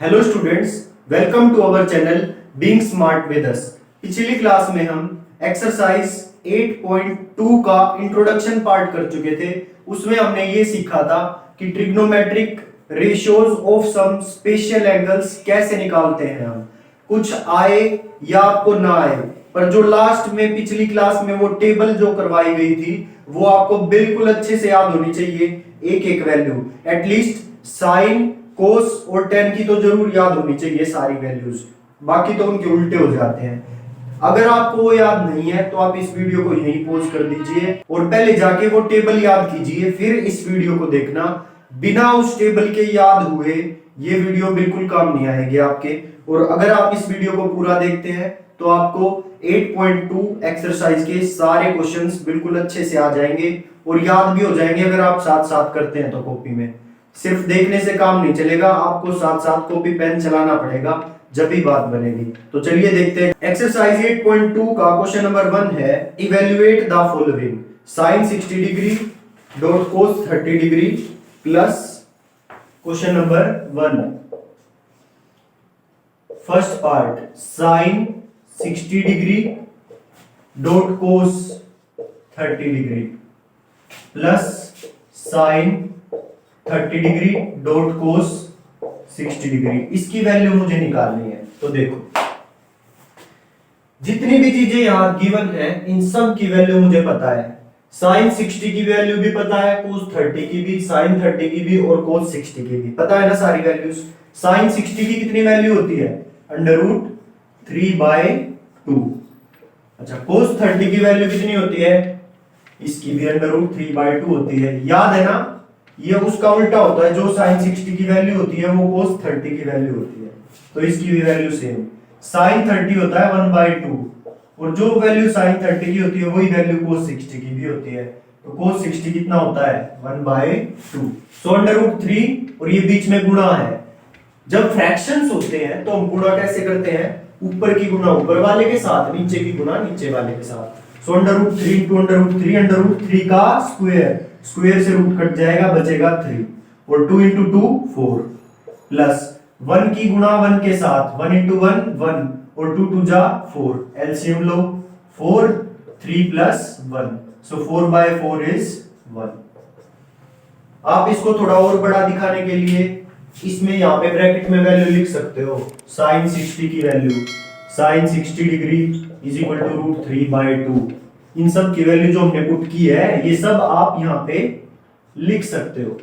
Hello students, welcome to our channel being smart with us. पिछली class में हम exercise 8.2 का इंट्रोडक्शन पार्ट कर चुके थे। उसमें हमने ये सीखा था कि trigonometric ratios of some special angles कैसे निकालते हैं हम, कुछ आए या आपको ना आए, पर जो लास्ट में पिछली क्लास में वो टेबल जो करवाई गई थी वो आपको बिल्कुल अच्छे से याद होनी चाहिए। एक एक वैल्यू एटलीस्ट साइन, कोस और टेन की तो जरूर याद होनी चाहिए सारी वैल्यूज, बाकी तो उनके उल्टे हो जाते हैं। अगर आपको वो याद नहीं है तो आप इस वीडियो को यहीं पॉज कर दीजिए और पहले जाके वो टेबल याद कीजिए, फिर इस वीडियो को देखना। बिना उस टेबल के याद हुए ये वीडियो बिल्कुल काम नहीं आएगी आपके। और अगर आप इस वीडियो को पूरा देखते हैं तो आपको 8.2 एक्सरसाइज के सारे क्वेश्चंस बिल्कुल अच्छे से आ जाएंगे और याद भी हो जाएंगे अगर आप साथ साथ करते हैं तो। कॉपी में सिर्फ देखने से काम नहीं चलेगा, आपको साथ साथ कॉपी पेन चलाना पड़ेगा, जब भी बात बनेगी। तो चलिए देखते हैं। एक्सरसाइज 8.2 का क्वेश्चन नंबर 1 है, evaluate the following sin 60 degree dot cos 30 degree plus question number 1 first part sin 60 degree dot cos 30 degree plus sin 30 degree dot cos 60 degree. इसकी वैल्यू मुझे निकालनी है। तो देखो, जितनी भी चीजें यहां गिवन है इन सब की वैल्यू मुझे पता है। sin 60 की वैल्यू भी पता है, cos 30 की भी, sin 30 की भी और cos 60 की भी पता है ना सारी वैल्यूज। sin 60 की कितनी वैल्यू होती है? √3/2। अच्छा, cos 30 की वैल्यू कितनी होती है? इसकी भी √3/2 होती है। याद है ना, ये उसका उल्टा होता है, जो sin 60 की वैल्यू होती है वो cos 30 की वैल्यू होती है। तो इसकी भी वैल्यू सेम, sin 30 होता है 1/2 और जो वैल्यू sin 30 की होती है वही वैल्यू cos 60 की भी होती है। तो cos 60 कितना होता है? 1/2। सो √3 और ये बीच में गुणा है। जब फ्रैक्शंस होते हैं तो हम गुणा कैसे करते हैं? ऊपर की गुणा ऊपर वाले के साथ, नीचे की गुणा नीचे वाले के साथ। सो √3 × √3 का स्क्वायर, स्क्वायर से रूट कट जाएगा, बचेगा 3 और 2 × 2 4 प्लस 1 की गुणा 1 के साथ, 1 × 1 1 और 2 2 जा 4, LCM low 4 3 plus 1, so 4/4 is 1। आप इसको थोड़ा और बड़ा दिखाने के लिए इसमें यहां पे ब्रैकेट में वैल्यू लिख सकते हो। sin 60 की value, sin 60 degree is equal to √3/2। इन सब की वैल्यू जो हमने पुट की है ये सब आप यहां पे लिख सकते हो।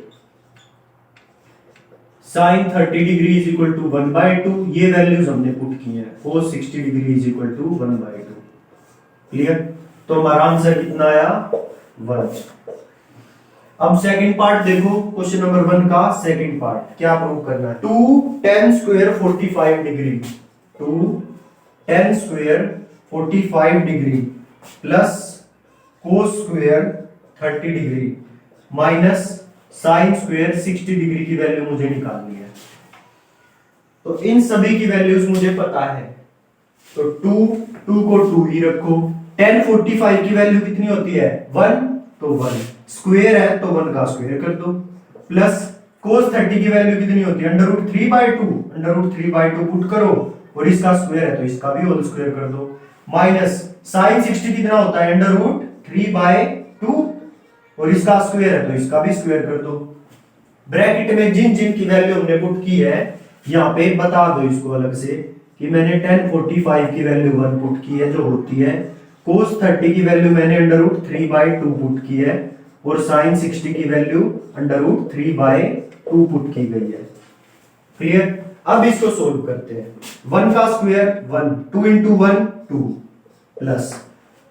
sin 30 degree is equal to 1/2, ये वैल्यूज हमने पुट की है। cos 60 degree is equal to 1/2। Clear? तो हमारा आंसर कितना आया? 1। अब सेकंड पार्ट देखो, क्वेश्चन नंबर 1 का सेकंड पार्ट क्या प्रूव करना है? 2 tan square 45 degree, 2 tan square 45 degree plus cos square 30 degree minus sin square 60 degree की वैल्यू मुझे निकालनी है। तो इन सभी की वैल्यूज मुझे पता है, तो 2 को 2 ही रखो। tan 45 की वैल्यू कितनी होती है? 1, तो 1 स्क्वायर है तो 1 का स्क्वायर कर दो, प्लस cos 30 की वैल्यू कितनी होती है? √3/2 पुट करो और इसका स्क्वायर है तो इसका भी होल स्क्वायर कर दो, माइनस sin 60 कितना होता है? √3/2 और इसका स्क्वायर है तो इसका भी स्क्वायर कर दो। ब्रैकेट में जिन जिन की वैल्यू हमने पुट की है यहां पे बता दो इसको अलग से कि मैंने tan 45 की वैल्यू 1 पुट की है जो होती है, cos 30 की वैल्यू मैंने √3/2 पुट की है और sin 60 की वैल्यू √3/2 पुट की गई है। क्लियर? अब इसको सोल्व करते हैं। 1 का स्क्वायर 1, 2 × 1 2 प्लस,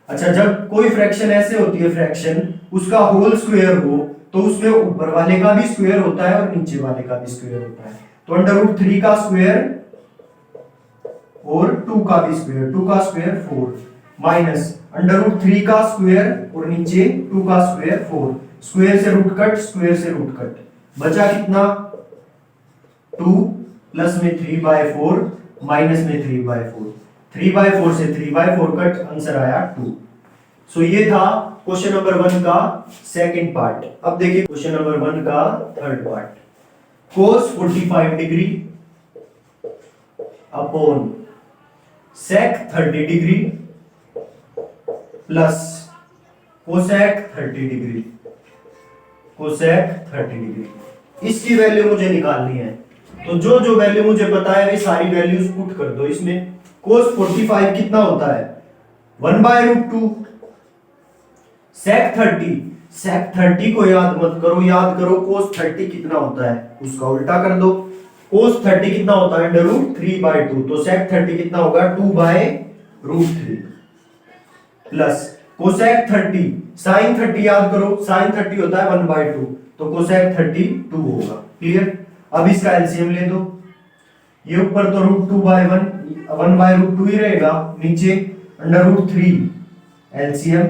अच्छा जब कोई फ्रैक्शन ऐसे होती है, फ्रैक्शन उसका होल स्क्वायर हो तो उसमें ऊपर वाले का भी स्क्वायर होता है और नीचे वाले का भी स्क्वायर होता है। तो √3 का स्क्वायर और 2 का भी स्क्वायर, 2 का स्क्वायर 4 माइनस √3 का स्क्वायर और नीचे 2 का स्क्वायर 4, स्क्वायर से रूट कट, स्क्वायर से रूट कट, बचा कितना? 2 प्लस में 3/4 माइनस में 3/4, 3/4 से 3/4 कट, आंसर आया 2। सो ये था क्वेश्चन नंबर 1 का सेकंड पार्ट। अब देखिए क्वेश्चन नंबर 1 का third part. cos 45 degree upon sec 30 degree plus cosec 30 degree, cosec 30 degree. इसकी वैल्यू मुझे निकालनी है, तो जो जो वैल्यू मुझे पता है वे सारी वैल्यूज पुट कर दो इसमें। कोस 45 कितना होता है 1/√2, सेक 30, सेक 30 को याद मत करो, याद करो कोस 30 कितना होता है, उसका उल्टा कर दो। कोस 30 कितना होता है √3/2, तो सेक 30 कितना होगा 2/√3 प्लस कोसेक 30, साइन 30 याद करो, साइन 30 होता है 1/2, तो कोसेक 30 2 होगा। क्लियर। अब इसका एलसीएम ले दो, ये ऊपर तो √2/1 1/√2 ही रहेगा, नीचे √3 एलसीएम,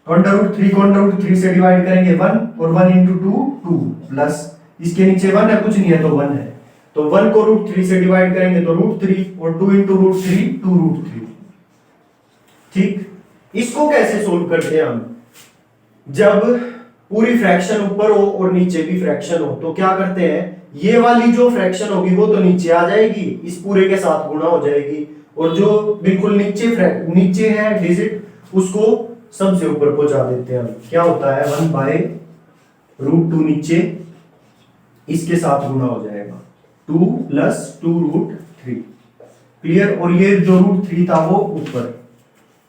तो √3 को √3 से डिवाइड करेंगे 1 और 1 × 2 2 प्लस इसके नीचे 1 है, कुछ नहीं है तो 1 है, तो 1 को √3 से डिवाइड करेंगे तो √3 और 2 × √3 2√3। ठीक। इसको कैसे सोल्व करते हैं हम, जब पूरी फ्रैक्शन ऊपर हो और नीचे भी फ्रैक्शन हो तो क्या करते हैं, ये वाली जो फ्रैक्शन होगी वो तो नीचे आ जाएगी, इस पूरे के साथ गुणा हो जाएगी, और जो बिल्कुल नीचे है डिजिट उसको सबसे ऊपर पहुंचा देते हैं हम। क्या होता है 1/√2 नीचे, इसके साथ गुणा हो जाएगा 2 + 2√3। क्लियर। और ये जो √3 था वो ऊपर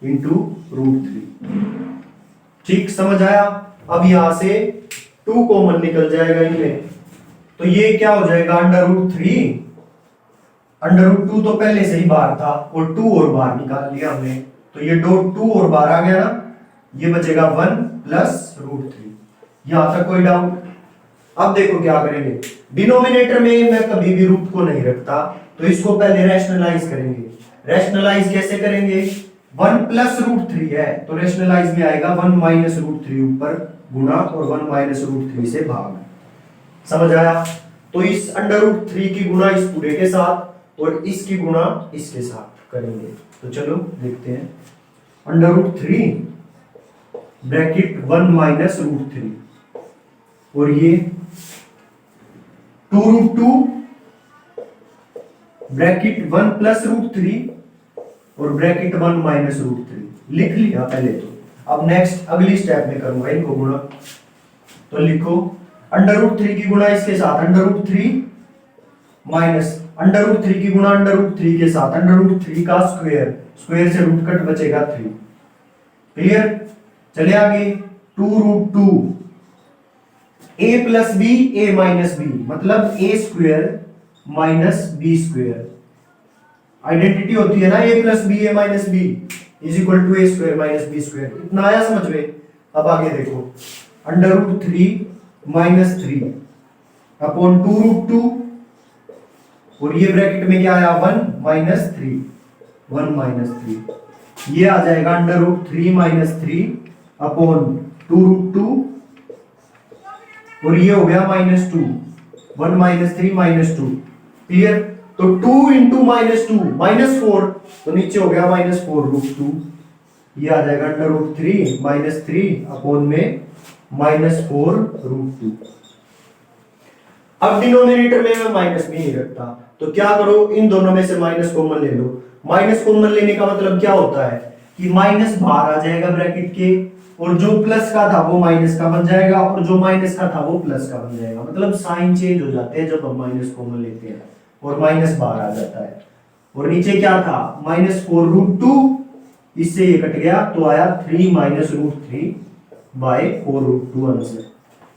इंटू √3। ठीक, समझ आया। अब यहां से 2 कॉमन निकल जाएगा इनमें, तो ये क्या हो जाएगा √3, √2 तो पहले से ही बाहर था और 2 और बाहर निकाल लिया हमने, तो ये 2 और बाहर आ गया ना, ये बचेगा 1 + √3। यहां तक कोई डाउट। अब देखो क्या करेंगे, डिनोमिनेटर में मैं कभी भी रूट को नहीं रखता, तो इसको पहले रैशनलाइज करेंगे। रैशनलाइज कैसे करेंगे, 1 + √3 है तो रैशनलाइज में आएगा 1 - √3 ऊपर गुणा और 1 - √3 से भाग। समझ आया। तो इस √3 की गुणा इस पूरे के साथ और इसकी गुणा इसके साथ करेंगे, तो चलो देखते हैं। √3 ब्रैकेट 1 - √3 और ये 2√2 ब्रैकेट 1 + √3 और ब्रैकेट 1 - √3 लिख लिया पहले तो। अब नेक्स्ट अगली स्टेप में करूंगा इनको गुणा, तो लिखो √3 की गुणा इसके साथ √3 माइनस √3 की गुणा √3 के साथ √3 का स्क्वायर, स्क्वायर से रूट कट बचेगा 3। क्लियर। चले आगे 2√2 a + b a - b मतलब a² - b²। आइडेंटिटी होती है ना a + b a - b = a² - b²। इतना आया समझ में। अब आगे देखो √3 - 3 अपॉन 2√2 और ये ब्रैकेट में क्या आया 1 - 3, 1 - 3, ये आ जाएगा √3 - 3 अपॉन 2√2 और ये हो गया -2, 1 - 3 - 2। क्लियर। तो 2 × -2 -4, तो नीचे हो गया -4√2, ये आ जाएगा √3 - 3 अपॉन में -4√2। अब डिनोमिनेटर में मैं माइनस भी नहीं रखता, तो क्या करो इन दोनों में से माइनस कॉमन ले लो। माइनस कॉमन लेने का मतलब क्या होता है कि माइनस बाहर आ जाएगा ब्रैकेट के, और जो प्लस का था वो माइनस का बन जाएगा और जो माइनस का था वो प्लस का बन जाएगा। मतलब साइन चेंज हो जाते हैं जब हम माइनस कॉमन लेते हैं और माइनस बाहर आ जाता है। और नीचे क्या था -4√2, इससे ये कट गया तो आया 3 - √3/4√2 आंसर।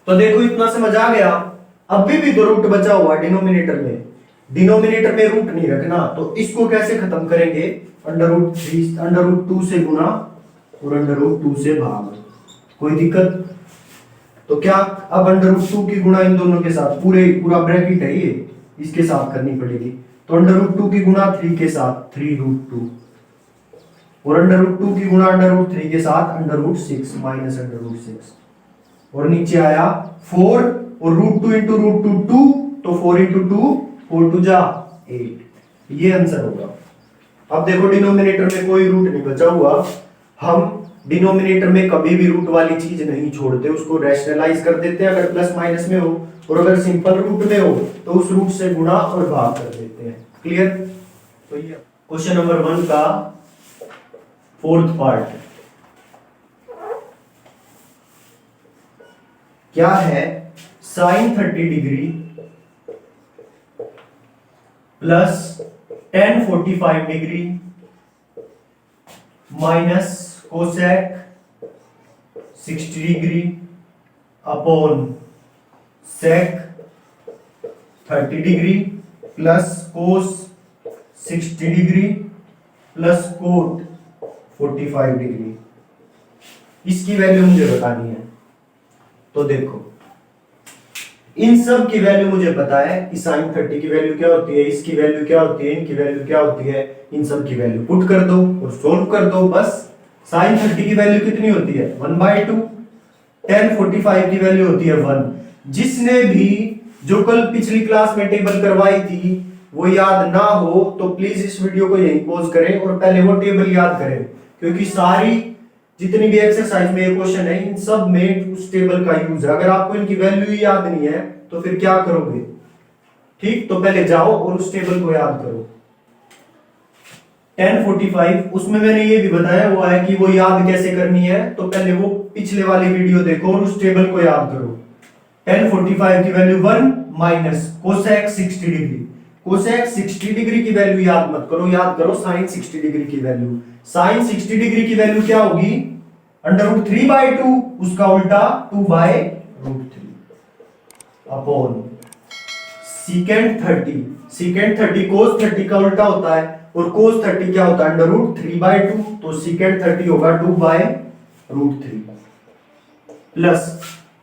तो देखो इतना समझ आ गया। अभी भी तो रूट बचा हुआ डिनोमिनेटर में, डिनोमिनेटर में रूट नहीं रखना, तो इसको कैसे खत्म करेंगे √2 से गुणा और √2 से भाग। कोई दिक्कत। तो क्या अब √2 की गुणा इन दोनों के साथ पूरा ब्रैकेट है ये, इसके साथ करनी पड़ेगी। तो √2 की गुणा 3 के साथ 3√2 और √2 की गुणा √3 के साथ √6 -√6 और नीचे आया 4 और √2 × √2 2, तो 4 × 2 4 2 जा 8, ये आंसर होगा। अब देखो डिनोमिनेटर में कोई रूट नहीं बचा हुआ, हम डिनोमिनेटर में कभी भी रूट वाली चीज नहीं छोड़ते, उसको रैशनलाइज कर देते हैं अगर प्लस माइनस में हो, और अगर सिंपल रूट में हो तो उस रूट से गुणा और भाग कर देते हैं। क्लियर। तो ये क्वेश्चन नंबर 1 का फोर्थ पार्ट क्या है? Sine 30 degree plus tan 45 degree minus cosec 60 degree upon sec 30 degree plus cos 60 degree plus cot 45 degree. इसकी वैल्यू मुझे बतानी है। तो देखो, इन सब की वैल्यू मुझे पता है कि साइन 30 की वैल्यू क्या होती है, इसकी वैल्यू क्या होती है, इनकी वैल्यू क्या होती है। इन सब की वैल्यू पुट कर दो और सोल्व कर दो। बस साइन 30 की वैल्यू कितनी होती है? 1/2। tan 45 की वैल्यू होती है 1। जिसने भी जो कल पिछली क्लास में टेबल करवाई थी वो याद ना हो तो प्लीज इस वीडियो को यहीं पॉज करें और पहले वो टेबल याद करें, क्योंकि सारी जितनी भी एक्सरसाइज में ये क्वेश्चन है इन सब में उस टेबल का यूज है। अगर आपको इनकी वैल्यू ही याद नहीं है तो फिर क्या करोगे? ठीक, तो पहले जाओ और उस टेबल को याद करो। tan 45 उसमें मैंने ये भी बताया हुआ है कि वो याद कैसे करनी है। तो पहले वो पिछले वाली वीडियो देखो और उस टेबल को याद करो। tan 45 की value 1 minus cosec 60 degree. Cosec 60 degree की वैल्यू याद मत करो, याद करो साइन 60 डिग्री की वैल्यू। साइन 60 डिग्री की वैल्यू क्या होगी? √3/2, उसका उल्टा 2/√3 अपॉन सीकेंड 30। सीकेंड 30 कोस 30 का उल्टा होता है और कोस 30 क्या होता है? √3/2, तो सीकेंड 30 होगा 2/√3 प्लस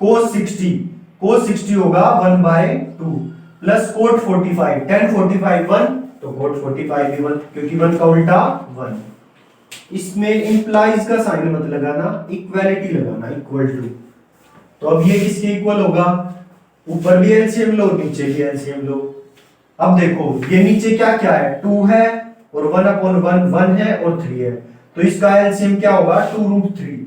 कोस 60। कोस 60 होगा 1/2 प्लस कोट 45। tan 45 1 तो कोट 45 भी 1, क्योंकि 1 का उल्टा 1। इसमें इंप्लाइज का साइन मत लगाना, इक्वालिटी लगाना, इक्वल टू। तो अब ये किसके इक्वल होगा? ऊपर भी एलसीएम लो, नीचे भी एलसीएम लो। अब देखो ये नीचे क्या क्या है? 2 है और 1/1 1 है और 3 है, तो इसका एलसीएम क्या होगा? 2√3।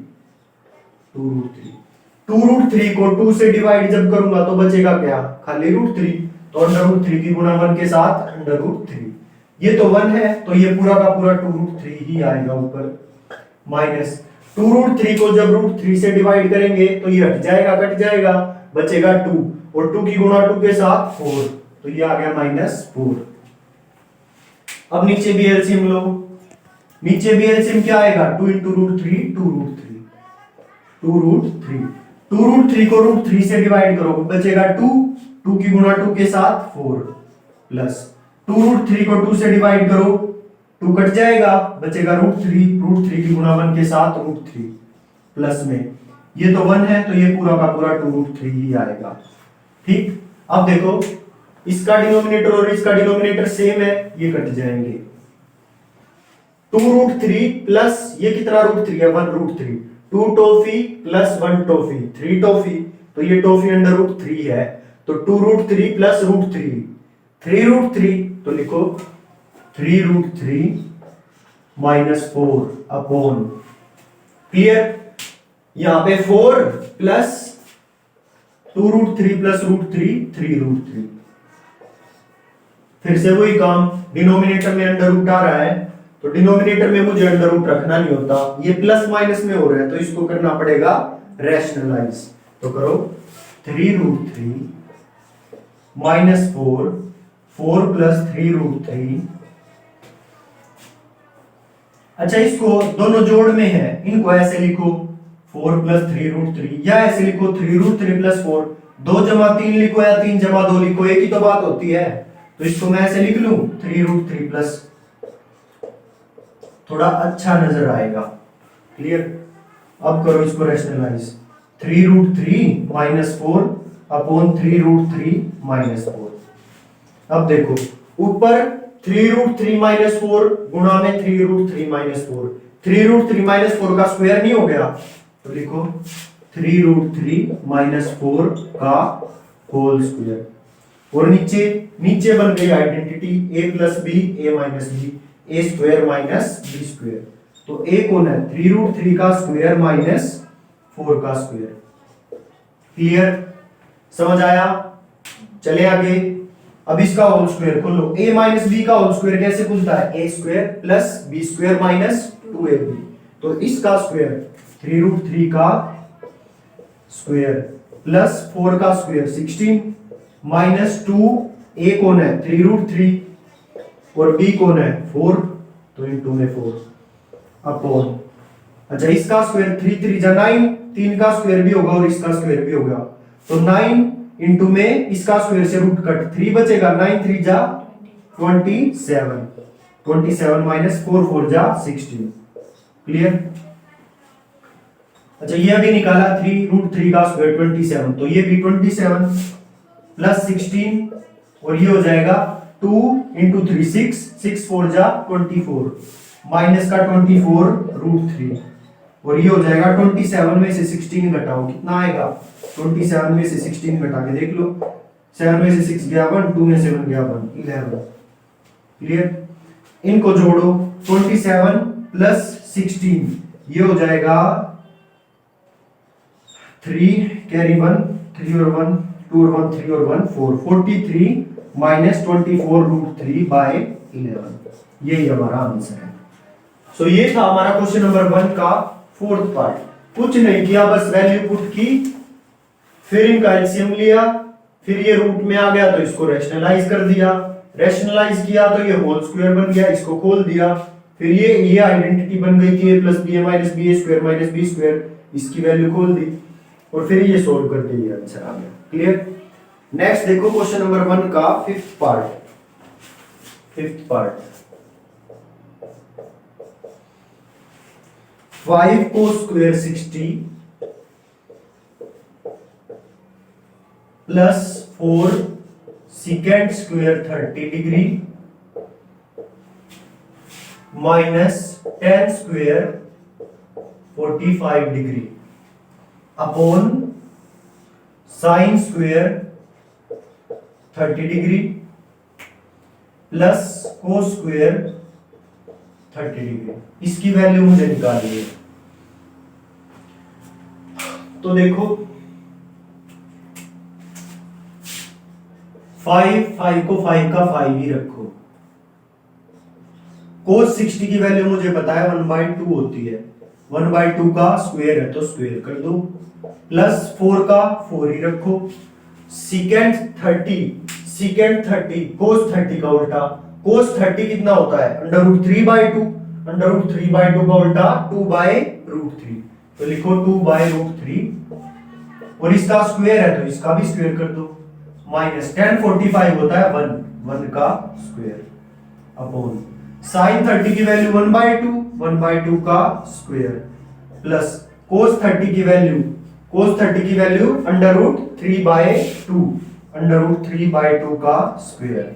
2√3 को 2 से डिवाइड जब करूंगा तो बचेगा क्या? खाली √3। तो √3 की गुणा 1 के साथ √3। ये तो 1 है तो ये पूरा का पूरा 2√3 ही आएगा ऊपर। माइनस 2√3 को जब √3 से डिवाइड करेंगे तो ये हट जाएगा, कट जाएगा, बचेगा 2 और 2 की गुणा 2 के साथ 4, तो ये आ गया -4। अब नीचे भी एलसीएम लो। नीचे भी एलसीएम क्या आएगा? 2 × √3 2√3 2√3। 2√3 को √3 से डिवाइड करो बचेगा 2 की गुणा 2 के साथ 4 प्लस 2√3 को 2 से डिवाइड करो 2 कट जाएगा, बचेगा √3 की गुणा 1 के साथ √3 प्लस में ये तो 1 है तो ये पूरा का पूरा 2√3 ही आएगा। ठीक, अब देखो इसका डिनोमिनेटर और इसका डिनोमिनेटर सेम है, ये कट जाएंगे। 2√3 प्लस ये कितना √3 है? 1√3। 2 टॉफी प्लस 1 टॉफी 3 टॉफी, तो ये टॉफी √3 है, तो 2√3 प्लस √3 3√3, तो लिखो 3√3 -4 अपॉन, क्लियर? यहां पे 4 प्लस 2√3 प्लस √3 3√3। फिर से वही काम, डिनोमिनेटर में अंडर रूट आ रहा है तो डिनोमिनेटर में मुझे अंडर रूट रखना नहीं होता, ये प्लस माइनस में हो रहा है तो इसको करना पड़ेगा रैशनलाइज। तो करो 3√3 -4 4 प्लस 3√3। अच्छा, इसको दोनों जोड़ में है, इनको ऐसे लिखो 4 प्लस 3√3 या ऐसे लिखो 3√3 प्लस 4। 2 जमा 3 लिखो या 3 जमा 2 लिखो, एक ही तो बात होती है। तो इसको मैं ऐसे लिख लूं 3√3 प्लस, थोड़ा अच्छा नजर आएगा, क्लियर? अब करो इसको रैशनलाइज। 3√3 -4 अपॉन 3√3 -4। अब देखो ऊपर 3√3 -4 गुणा में 3√3 -4, 3√3 -4 का स्क्वायर नहीं हो गया, तो लिखो 3√3 -4 का होल स्क्वायर। और नीचे बन गई identity a plus B a minus B, a square minus B square. तो a कौन है? 3√3 का स्क्वायर माइनस 4 का स्क्वायर। क्लियर, समझ आया? चले आगे। अब इसका होल स्क्वायर खोलो, a माइनस बी का होल स्क्वायर कैसे खुलता है, a square plus B square minus 2ab, तो इसका स्क्वायर 3 रूट 3 का स्क्वायर प्लस 4 का स्क्वायर 16 माइनस 2, a कौन है 3 रूट 3 और b कौन है 4, तो इनटू में 4 अपॉन, अच्छा इसका स्क्वायर 3 3 जा 9, 3 का स्क्वायर भी होगा और इसका स्क्वायर भी होगा, तो 9 इंटू में इसका स्क्वायर से रूट कट 3 बचेगा, 9 3 जा 27, 27 माइनस 4 4 जा 16, क्लियर। अच्छा ये अभी निकाला 3 रूट 3 का स्क्वायर 27, तो ये भी 27 प्लस 16 और ये हो जाएगा 2 इंटू 3 6, 6 4 जा 24 माइनस का 24 रूट 3 और ये हो जाएगा 27 में से 16 घटाओ कितना आएगा, 27 में से 16 घटा के देख लो, 7 में से 6 गया 1, 2 में से 1 गया 1, 11, क्लियर। इनको जोड़ो 27 प्लस 16 ये हो जाएगा 3 कैरी 1, 3 और 1 2 और 1 3 और 1 4, 43 माइनस 24 रूट 3 बाय 11, यही हमारा आंसर है। सो ये था हमारा क्वेश्चन नंबर 1 का फोर्थ पार्ट, कुछ नहीं किया बस वैल्यू पुट की, फिर इनका एलसीएम लिया, फिर ये रूट में आ गया तो इसको रैशनलाइज कर दिया, रैशनलाइज किया तो ये होल स्क्वायर बन गया, इसको खोल दिया, फिर ये आइडेंटिटी बन गई कि a plus B A minus B A square minus B square, इसकी वैल्यू खोल दी और फिर ये सोल्व करके ये आंसर आ गया, क्लियर। नेक्स्ट देखो क्वेश्चन नंबर 1 का fifth part 5 cos square 60 plus 4 secant square 30 degree minus 10 square 45 degree upon sin square 30 degree plus cos square 30 degree, इसकी वैल्यू मुझे निकालनी है। तो देखो 5 को 5 का 5 ही रखो, cos 60 की वैल्यू मुझे पता है 1/2 होती है, 1/2 का स्क्वायर है तो स्क्वायर कर दो, प्लस 4 का 4 ही रखो, secant 30 cos 30 का उल्टा, cos 30 कितना होता है √3/2, √3/2 का उल्टा 2/√3, तो लिखो 2/√3 और इसका स्क्वायर है तो इसका भी स्क्वायर कर दो, माइनस 10 45 होता है 1 का स्क्वायर अपॉन sin 30 की वैल्यू 1/2 का स्क्वायर प्लस cos 30 की वैल्यू √3/2 का स्क्वायर।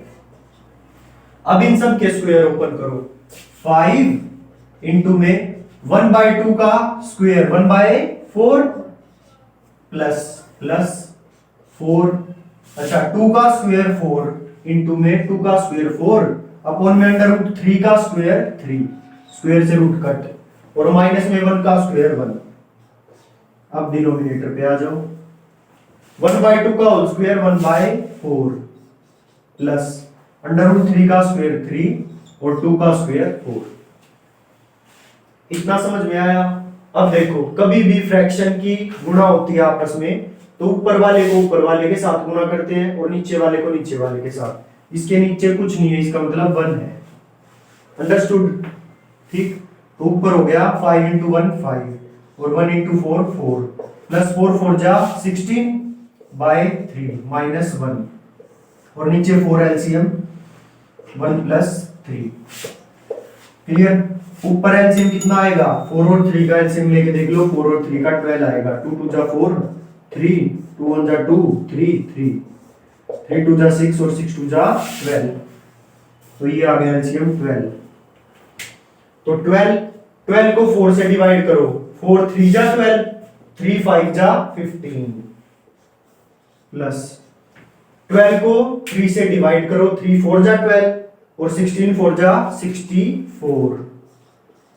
अब इन सब के स्क्वायर ओपन करो, 5 इंटू में 1/2 का स्क्वायर 1/4 प्लस 4, अच्छा 2 का स्क्वायर 4 इंटू में 2 का स्क्वायर 4 अपॉन में √3 का स्क्वायर 3, स्क्वायर से रूट कट और माइनस में 1 का स्क्वायर 1। अब डिनोमिनेटर पे आ जाओ, 1/2 का होल स्क्वायर 1/4 प्लस √3 का स्क्वायर 3 और 2 का स्क्वायर 4। इतना समझ में आया। अब देखो कभी भी फ्रैक्शन की गुणा होती है आपस में तो ऊपर वाले को ऊपर वाले के साथ गुणा करते हैं और नीचे वाले को नीचे वाले के साथ, इसके नीचे कुछ नहीं है, इसका मतलब 1 है, अंडरस्टूड, ठीक। तो ऊपर हो गया 5 इंटू 1 5 और 1 इंटू 4 4 प्लस 4 4 जा 16/3 माइनस 1 और नीचे 4 एलसीएम 1 प्लस 3, क्लियर। ऊपर एलसीएम कितना आएगा 4 और 3 का एलसीएम लेके देख लो, 4 और 3 का 12 आएगा, 2 2 जा 4 3 2 1 जा 2 3 3 3 2 जा 6 और 6 2 जा 12, तो ये आ गया एलसीएम 12। तो 12 को 4 से डिवाइड करो, 4 3 जा 12 3 5 जा 15 प्लस 12 को 3 से डिवाइड करो, 3 4 जा 12 और 16 4 जा 64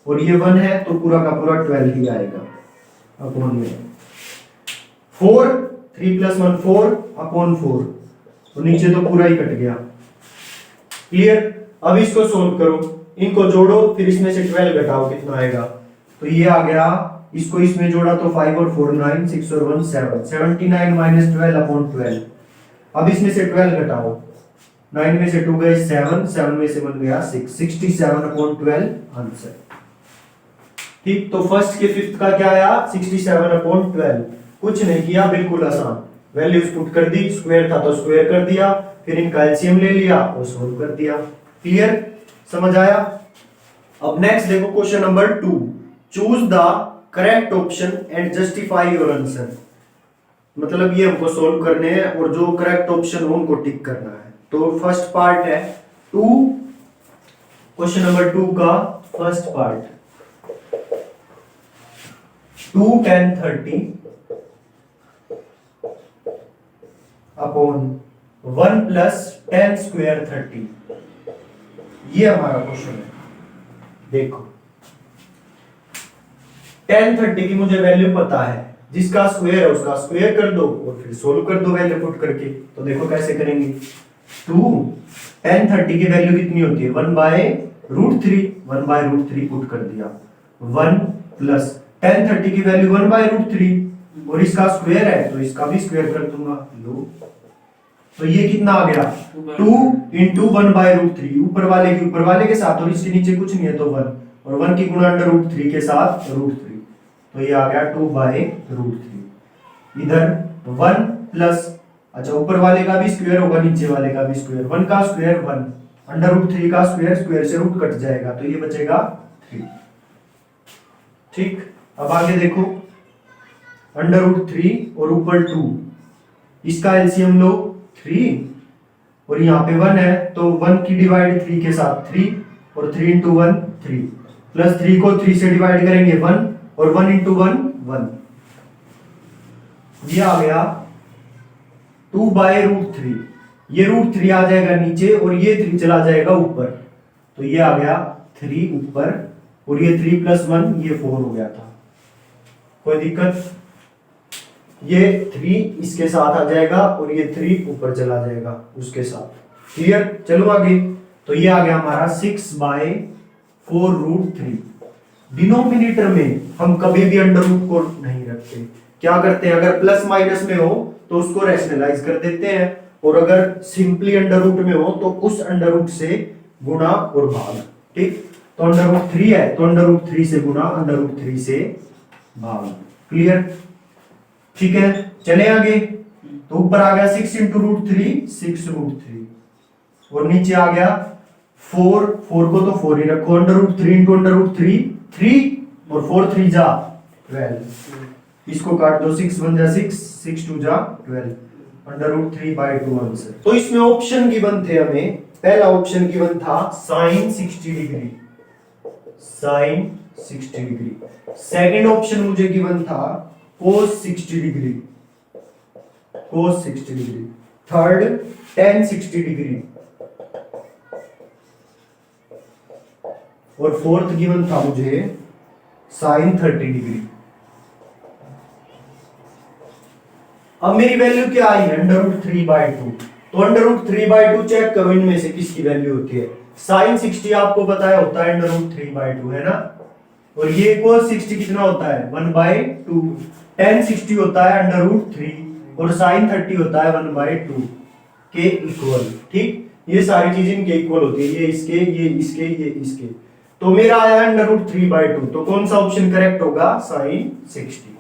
और ये 1 है तो पूरा का पूरा 12 ही आएगा अपॉन में 4 3 प्लस 1 4 अपॉन 4 तो नीचे तो पूरा ही कट गया। क्लियर। अब इसको सोल्व करो, इनको जोड़ो, फिर इसमें से 12 घटाओ, कितना आएगा? तो ये आ गया, इसको इसमें जोड़ा तो 5 और 4 9, 6 और 1 7, 79 माइनस 12 अपॉन 12। अब इसमें से 12 घटाओ, 9 में से 2 गए 7, 7 में से 1 गया 6, 67 अपॉन 12 आंसर। ठीक, तो फर्स्ट के फिफ्थ का क्या आया? 67 अपॉन 12। कुछ नहीं किया, बिल्कुल आसान, वैल्यूज पुट कर दी, स्क्वायर था तो स्क्वायर कर दिया, फिर इनका एलसीएम ले लिया और सोल्व कर दिया। क्लियर, समझ आया? अब नेक्स्ट देखो question number 2, choose the correct option and justify your answer. मतलब ये हमको सोल्व करने हैं और जो करेक्ट ऑप्शन हो उनको टिक करना है। तो फर्स्ट पार्ट है 2, क्वेश्चन नंबर 2 का first part, 2 tan 30 upon 1 plus tan square 30, ये हमारा क्वेश्चन है। देखो tan 30 की मुझे वैल्यू पता है, जिसका स्क्वायर है उसका स्क्वायर कर दो और फिर सोल्व कर दो वैल्यू पुट करके। तो देखो कैसे करेंगे। 2 tan 30 की वैल्यू कितनी होती है? 1/√3, 1/√3 पुट कर दिया, 1 प्लस tan 30 की वैल्यू 1/√3 और इसका स्क्वायर है तो इसका भी स्क्वायर कर दूंगा। लो, तो ये कितना आ गया? 2 इंटू 1/√3, ऊपर वाले के साथ और इसके नीचे कुछ नहीं है तो 1, और 1 की गुणा √3 के साथ √3, तो ये आ गया 2/√3। इधर 1 प्लस, अच्छा ऊपर वाले का भी स्क्वायर होगा, नीचे वाले का भी स्क्वायर, 1 का स्क्वायर 1, √3 का स्क्वायर, स्क्वायर से रूट कट जाएगा तो ये बचेगा 3। ठीक, अब आगे देखो, √3 और ऊपर 2, इसका एलसीएम लो 3 और यहाँ पे 1 है तो 1 की डिवाइड 3 के साथ 3 और 3 इंटू 1 3, प्लस 3 को 3 से डिवाइड करेंगे 1 और 1 इंटू 1 1, ये आ गया 2/√3। ये √3 आ जाएगा नीचे और ये 3 चला जाएगा ऊपर, तो ये आ गया 3 ऊपर और ये 3 प्लस 1 ये 4 हो गया था। कोई दिक्कत? ये 3 इसके साथ आ जाएगा और ये 3 ऊपर चला जाएगा उसके साथ। क्लियर? चलो आगे, तो ये आ गया हमारा 6/4√3। डिनोमिनेटर में हम कभी भी अंडर रूट को नहीं रखते। क्या करते हैं? अगर प्लस माइनस में हो तो उसको रैशनलाइज कर देते हैं, और अगर सिंपली अंडर रूट में हो तो उस अंडर रूट से गुणा और भाग। ठीक, तो √3 है तो √3 से गुणा, √3 से भाग। क्लियर? ठीक है, चले आगे। तो ऊपर आ गया 6 इंटू √3, 6√3, और नीचे आ गया 4 को तो 4 ही रखो, √3 इंटू √3 3 और 4 3 जा 12, इसको काट दो, 6 1 जा 6, 6 2 जा 12, √3/2 आंसर। तो इसमें ऑप्शन गिवन थे हमें, पहला ऑप्शन गिवन था sin 60 degree, sin 60 degree. Second option मुझे गिवन था cos 60 degree, cos 60 degree. Third tan 60 degree, और फोर्थ गिवन था मुझे sin 30 डिग्री। अब मेरी वैल्यू क्या आई है? √3/2। तो √3/2 चेक करो इनमें से किसकी वैल्यू होती है। sin 60 आपको पता है होता है √3/2, है ना, और ये cos 60 कितना होता है? 1/2। tan 60 होता है √3 और sin 30 होता है 1/2 के इक्वल। ठीक, ये सारी चीज इनके इक्वल होती है, ये इसके, ये इसके, ये इसके। तो मेरा आया है √3/2, तो कौन सा ऑप्शन करेक्ट होगा? sin 60।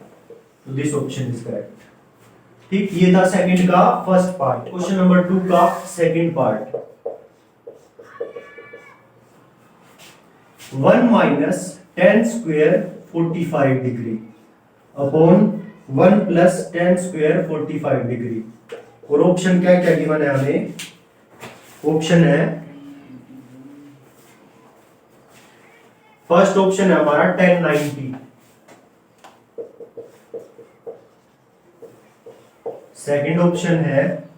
तो दिस ऑप्शन इज करेक्ट। ठीक, ये था सेकंड का फर्स्ट पार्ट। क्वेश्चन नंबर 2 का second part, 1 minus tan square 45 degree upon 1 plus tan square 45 degree. और ऑप्शन क्या क्या गिवन है हमें? ऑप्शन है, फर्स्ट ऑप्शन है हमारा tan 90, सेकंड ऑप्शन है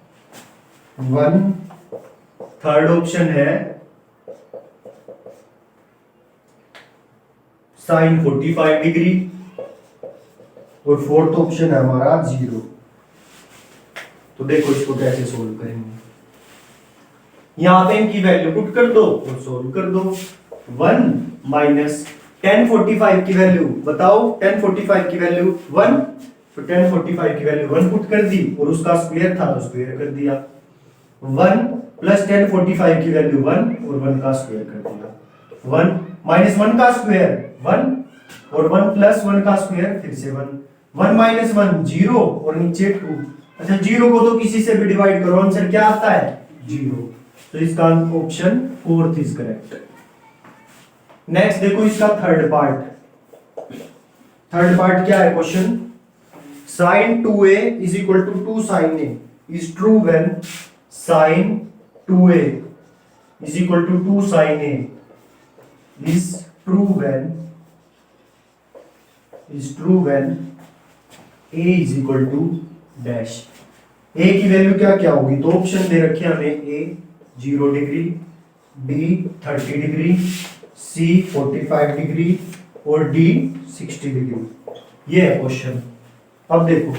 1, थर्ड ऑप्शन है sin 45 डिग्री, और फोर्थ ऑप्शन है हमारा 0। तो देखो इसको कैसे सोल्व करेंगे। यहां पे इनकी वैल्यू पुट कर दो और सोल्व कर दो। 1 माइनस 1045 की वैल्यू बताओ, 1045 की वैल्यू 1, तो 1045 की वैल्यू 1 पुट कर दी और उसका स्क्वायर था तो स्क्वायर कर दिया। 1 प्लस 1045 की वैल्यू 1 और 1 का स्क्वायर कर दिया। 1 माइनस 1 का स्क्वायर 1 और 1 प्लस 1 का स्क्वायर फिर से 1। 1 माइनस 1 0 और नीचे 2। अच्छा 0 को तो किसी से भी डिवाइड करो, आंसर क्या आता है 0। तो इसका ऑप्शन 4 इज करेक्ट। नेक्स्ट देखो इसका थर्ड पार्ट। थर्ड पार्ट क्या है question, sin 2a is equal to 2 sin a is true when sin 2a is equal to 2 sin a is true when a is equal to dash। a की value क्या क्या होगी, तो option दे रखे हमें a 0 degree, b 30 degree, c 45 degree और d 60 degree. ये है क्वेश्चन। अब देखो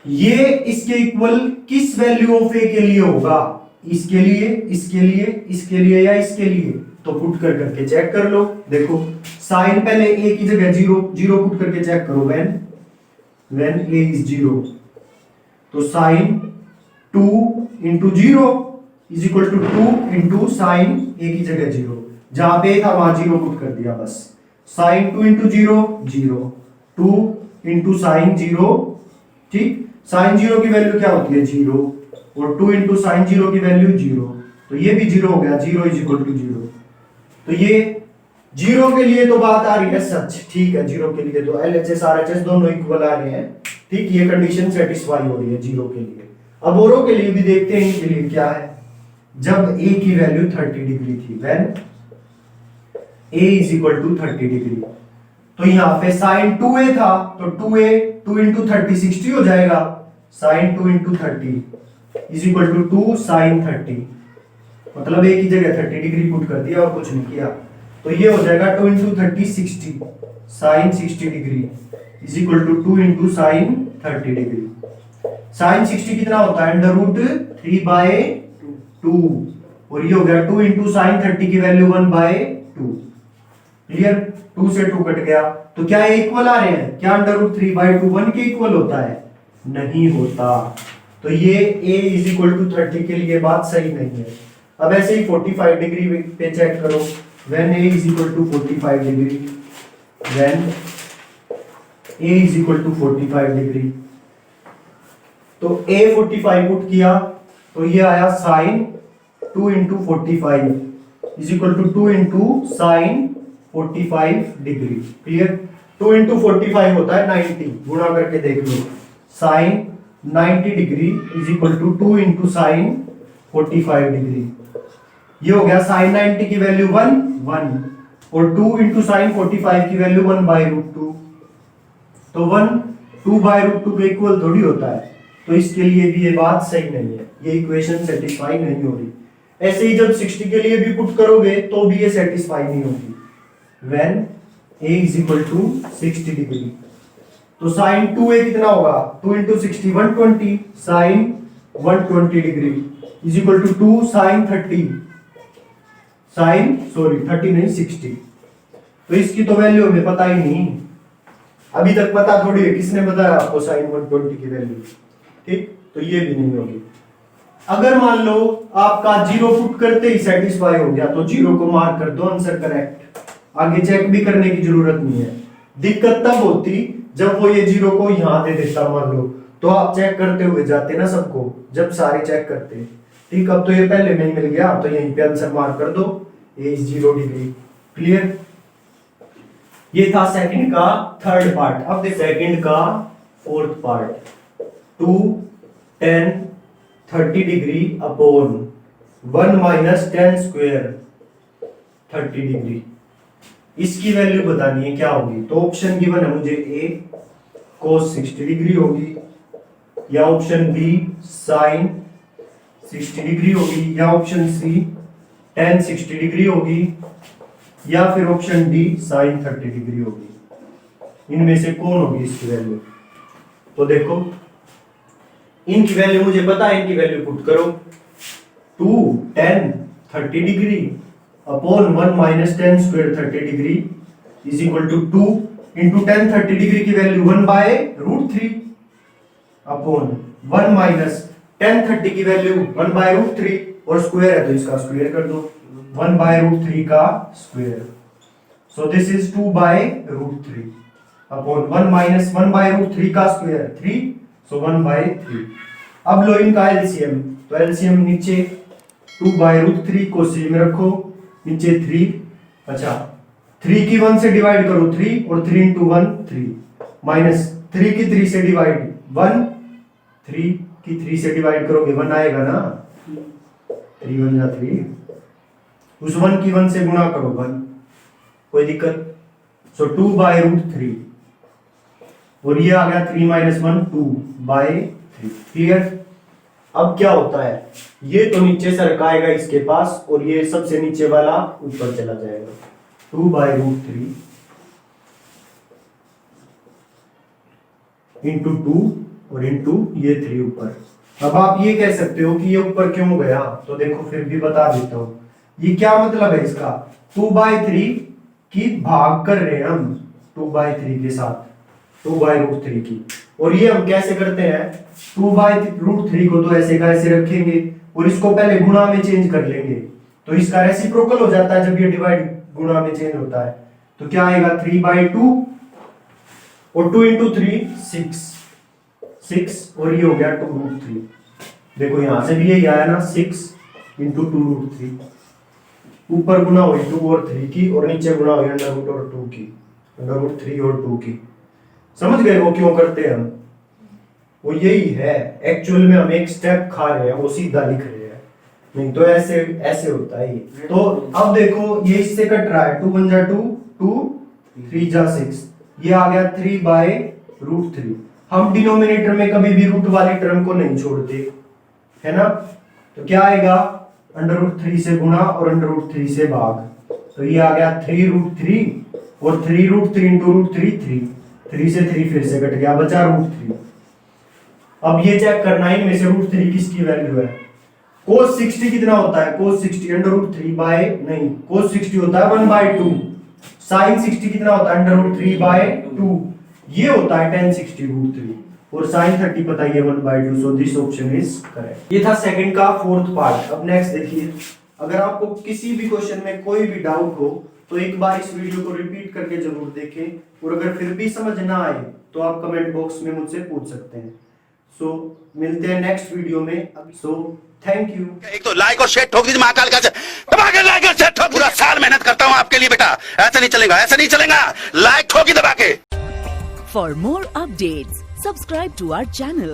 ये इसके इक्वल किस वैल्यू ऑफ ए के लिए होगा, इसके लिए, इसके लिए, इसके लिए या इसके लिए, तो पुट कर करके चेक कर लो। देखो साइन पहले ए की जगह 0 पुट करके चेक करो, व्हेन ए इज 0, तो sine 2 into 0 is equal to 2 into sine A की जगह 0, जहां पे था वहां 0 पुट कर दिया बस। साइन 2 इंटू 0 0, 2 इंटू साइन 0, ठीक, साइन 0 की वैल्यू क्या होती है 0 और 2 इंटू साइन 0 की वैल्यू 0, तो ये भी 0 हो गया, 0 इज इक्वल टू 0। तो ये 0 के लिए तो बात आ रही है सच, ठीक है, 0 के लिए तो LHS RHS दोनों इक्वल आ रहे हैं, ठीक, ये कंडीशन सेटिस्फाई हो रही है 0 के लिए। अब औरों के लिए भी देखते हैं, इनके लिए क्या है, जब a की वैल्यू 30 डिग्री थी, when a is equal to 30 degree, तो यहां पे साइन 2a था तो 2a 2 इंटू 30 60 हो जाएगा, sine 2 into 30 is equal to 2 sine 30, मतलब a की जगह 30 डिग्री पुट कर दिया और कुछ नहीं किया, तो ये हो जाएगा 2 into 30 60, sine 60 degree is equal to 2 into sine 30 degree. Sine 60 कितना होता है, अंडर रूट 3/2, और ये हो गया 2 इंटू साइन 30 की वैल्यू 1/2। क्लियर, 2 से 2 कट गया, तो क्या ये इक्वल आ रहे हैं, क्या अंडर रूट 3/2 1 के इक्वल होता है, नहीं होता, तो ये a इज इक्वल टू 30 के लिए बात सही नहीं है। अब ऐसे ही 45 डिग्री पे चेक करो, when a is equal to 45 degree, when a is equal to 45 degree, तो a 45 पुट किया तो ये आया sine 2 into 45 is equal to 2 into sine 45 degree. Clear, 2 into 45 होता है 90, गुणा करके देख लो, sine 90 degree is equal to 2 into sine 45 degree. ये हो गया साइन 90 की वैल्यू 1 और 2 इंटू साइन 45 की वैल्यू 1/√2, तो 1 2/√2 के इक्वल थोड़ी होता है, तो इसके लिए भी ये बात सही नहीं है, ये इक्वेशन सेटिस्फाई नहीं हो रही। ऐसे ही जब 60 के लिए भी पुट करोगे तो भी ये सेटिस्फाई नहीं होगी, when a is equal to 60 degree, तो साइन 2a कितना होगा, 2 into 60 120, sine 120 degree is equal to 2 sine 30, sine sorry 30 नहीं 60, तो इसकी तो वैल्यू हमें पता ही नहीं, अभी तक पता थोड़ी है, किसने बताया आपको साइन 120 की वैल्यू, ठीक, तो ये भी नहीं होगी। अगर मान लो आपका 0 पुट करते ही सेटिस्फाई हो गया तो 0 को मार्क कर दो, आंसर करेक्ट, आगे चेक भी करने की जरूरत नहीं है। दिक्कत तब होती जब वो ये 0 को यहां दे देता मान लो, तो आप चेक करते हुए जाते ना सबको, जब सारे चेक करते, ठीक, अब तो ये पहले में ही मिल गया, तो यहीं पे आंसर मार्क कर दो, a is 0 डिग्री। क्लियर, ये था सेकंड का थर्ड पार्ट। अब देखो सेकंड का fourth part, 2 10 30 degree upon 1 minus 10 square 30 degree, इसकी वैल्यू बतानी है क्या होगी, तो ऑप्शन गिवन है मुझे a cos 60 डिग्री होगी, या ऑप्शन बी साइन 60 डिग्री होगी, या ऑप्शन सी tan 60 डिग्री होगी, या फिर ऑप्शन डी साइन 30 डिग्री होगी। इनमें से कौन होगी इसकी वैल्यू, तो देखो इनकी वैल्यू मुझे पता है, इनकी वैल्यू पुट करो, 2 10 30 degree upon 1 minus 10 square 30 degree is equal to 2 into 10 30 degree की वैल्यू 1/√3 अपॉन 1 माइनस 10 30 की वैल्यू 1/√3 और स्क्वायर है तो इसका स्क्वायर कर दो 1/√3 का square so this is 2/√3 upon 1 minus 1/√3 का स्क्वायर 3 सो 1/3। अब लो इनका एलसीएम तो एलसीएम नीचे 2/√3 को सी में रखो नीचे 3 अच्छा 3 की 1 से डिवाइड करो 3 और 3 इंटू 1 3 माइनस 3 की 3 से डिवाइड 1 3 की 3 से डिवाइड करोगे 1 आएगा ना 3 1 जा 3 उस 1 की 1 से गुणा करो 1 कोई दिक्कत सो 2/√3 और ये आ गया 3 माइनस 1 2/3 क्लियर। अब क्या होता है ये तो नीचे सरकाएगा इसके पास और ये सबसे नीचे वाला ऊपर चला जाएगा 2/√3 इंटू 2 और इंटू ये 3 ऊपर। अब आप ये कह सकते हो कि ये ऊपर क्यों गया तो देखो फिर भी बता देता हूं ये क्या मतलब है इसका 2/3 की भाग कर रहे हैं हम 2/3 के साथ 2/√3 की और ये हम कैसे करते हैं 2/√3 को तो ऐसे का ऐसे रखेंगे और इसको पहले गुणा में चेंज कर लेंगे तो इसका रेसिप्रोकल हो जाता है जब ये डिवाइड गुणा में चेंज होता है तो क्या आएगा 3/2 और 2 इंटू 3 6 और ये हो गया 2√3 देखो यहां से भी यही आया ना 6 इंटू 2√3 ऊपर गुना हुई 2 और 3 की और नीचे गुना हुई √2 और 2 की √3 और 2 की समझ गए वो क्यों करते हैं हम वो यही है एक्चुअल में हम एक स्टेप खा रहे हैं वो सीधा लिख रहे हैं नहीं तो ऐसे ऐसे होता है ये तो अब देखो ये इससे कट रहा है 2 1 जा 2 2 3 जा 6 ये आ गया 3/√3 हम डिनोमिनेटर में कभी भी रूट वाली टर्म को नहीं छोड़ते है ना तो क्या आएगा √3 से गुणा और √3 से भाग तो ये आ गया 3√3 और 3√3 इंटू √3 3 से 3 फिर से कट गया बचा √3। अब ये चेक करना है इनमें से √3 किसकी वैल्यू है cos 60 कितना होता है cos 60 नहीं cos 60 होता है 1/2 sin 60 कितना होता है √3/2 ये होता है tan 60 √3 और sin 30 पता है 1/2 so this option is correct. ये था सेकंड का फोर्थ पार्ट। अब नेक्स्ट देखिए अगर आपको किसी भी क्वेश्चन में कोई भी डाउट हो तो एक बार इस वीडियो को रिपीट करके जरूर देखें और अगर फिर भी समझ ना आए तो आप कमेंट बॉक्स में मुझसे पूछ सकते हैं। सो मिलते हैं नेक्स्ट वीडियो में। So thank you. एक तो लाइक और शेयर ठोक दीजिए महाकाल का दबा के लाइक और शेयर ठोक पूरा साल मेहनत करता हूँ आपके लिए बेटा ऐसा नहीं चलेगा लाइक ठोकी दबा के। For more updates, subscribe to our channel.